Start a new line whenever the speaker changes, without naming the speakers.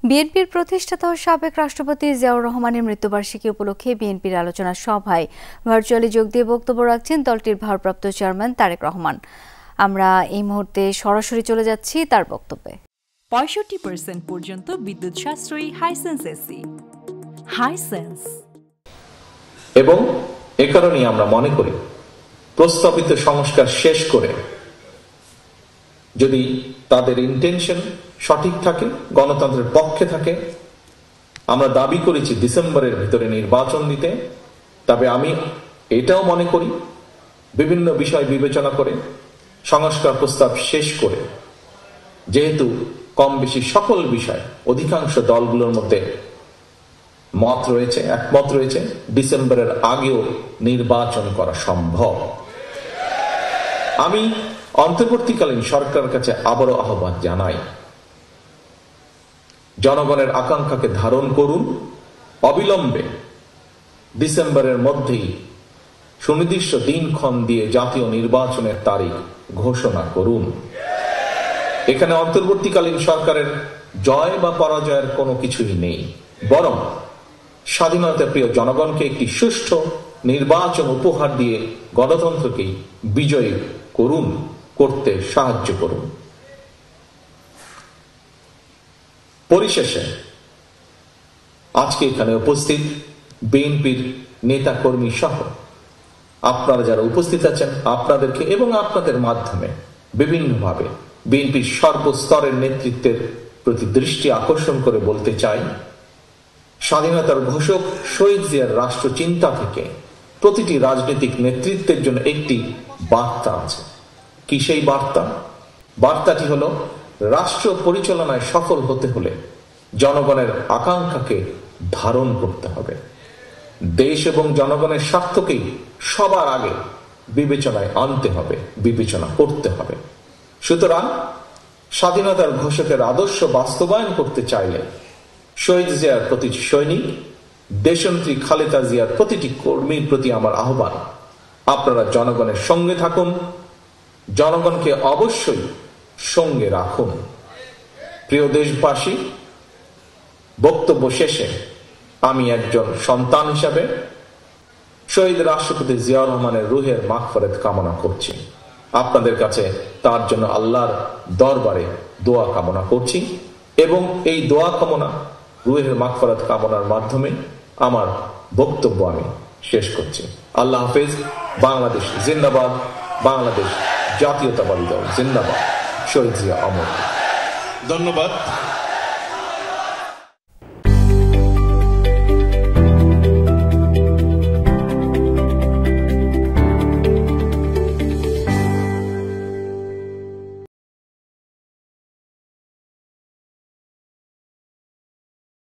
বিএনপির প্রতিষ্ঠাতা ও সাবেক রাষ্ট্রপতি জিয়াউর রহমানের মৃত্যুবার্ষিকী উপলক্ষে বিএনপির আলোচনা সভায় ভার্চুয়ালি যোগ দিয়ে বক্তব্য রাখছেন দলটির ভারপ্রাপ্ত চেয়ারম্যান তারেক রহমান। আমরা এই মুহূর্তে সরাসরি চলে যাচ্ছি তার বক্তব্যে।
65% পর্যন্ত বিদ্যুৎ সাশ্রয়ী হাইসেন্স এসি। হাইসেন্স
এবং এ কারণেই আমরা মনে করি প্রস্তাবিত সংস্কার শেষ করে যদি তাদের ইন্টেনশন সঠিক থাকে, গণতন্ত্রের পক্ষে থাকে, আমরা দাবি করেছি ডিসেম্বরের ভিতরে নির্বাচন দিতে, তবে আমি এটাও মনে করি বিভিন্ন বিষয় বিবেচনা করে সংস্কার প্রস্তাব শেষ করে, যেহেতু কম বেশি সকল বিষয় অধিকাংশ দলগুলোর মধ্যে একমত রয়েছে, ডিসেম্বরের আগেও নির্বাচন করা সম্ভব। আমি অন্তর্বর্তীকালীন সরকারের কাছে আবারও আহ্বান জানাই, জনগণের আকাঙ্ক্ষাকে ধারণ করুন, অবিলম্বে ডিসেম্বরের মধ্যেই সুনির্দিষ্ট দিনক্ষণ দিয়ে জাতীয় নির্বাচনের তারিখ ঘোষণা করুন। এখানে অন্তর্বর্তীকালীন সরকারের জয় বা পরাজয়ের কোনো কিছুই নেই, বরং স্বাধীনতা প্রিয় জনগণকে একটি সুষ্ঠু নির্বাচন উপহার দিয়ে গণতন্ত্রকেই বিজয়ী করতে সাহায্য করুন। পরিশেষে আজকে এখানে উপস্থিত বিএনপির নেতা কর্মী সহ আপনারা যারা উপস্থিত আছেন, আপনাদেরকে এবং আপনাদের মাধ্যমে বিভিন্নভাবে বিএনপির সর্বস্তরের নেতৃত্বের প্রতি দৃষ্টি আকর্ষণ করে বলতে চাই, স্বাধীনতার ঘোষক শহীদ জিয়ার রাষ্ট্রচিন্তা থেকে প্রতিটি রাজনৈতিক নেতৃত্বের জন্য একটি বার্তা আছে। কি সেই বার্তা? বার্তাটি হলো, রাষ্ট্র পরিচালনায় সফল হতে হলে জনগণের আকাঙ্ক্ষাকে ধারণ করতে হবে, দেশ এবং জনগণের স্বার্থকেই সবার আগে বিবেচনায় আনতে হবে, বিবেচনা করতে হবে। সুতরাং স্বাধীনতার ঘোষকের আদর্শ বাস্তবায়ন করতে চাইলে শহীদ জিয়ার প্রতিটি সৈনিক, দেশনেত্রী খালেদা জিয়ার প্রতিটি কর্মীর প্রতি আমার আহ্বান, আপনারা জনগণের সঙ্গে থাকুন, জনগণকে অবশ্যই সঙ্গে রাখুন। প্রিয় দেশবাসী, বক্তব্য শেষে আমি একজন সন্তান হিসাবে শহীদ রাষ্ট্রপতি জিয়াউর রহমানের রুহের মাগফিরাত কামনা করছি। আপনাদের কাছে তার জন্য আল্লাহর দরবারে দোয়া কামনা করছি এবং এই দোয়া কামনা, রুহের মাগফিরাত কামনার মাধ্যমে আমার বক্তব্য আমি শেষ করছি। আল্লাহ হাফেজ। বাংলাদেশ জিন্দাবাদ, বাংলাদেশ জাতীয়তাবাদী দল জিন্দাবাদ, শহীদ জিয়া অমর।
ধন্যবাদ।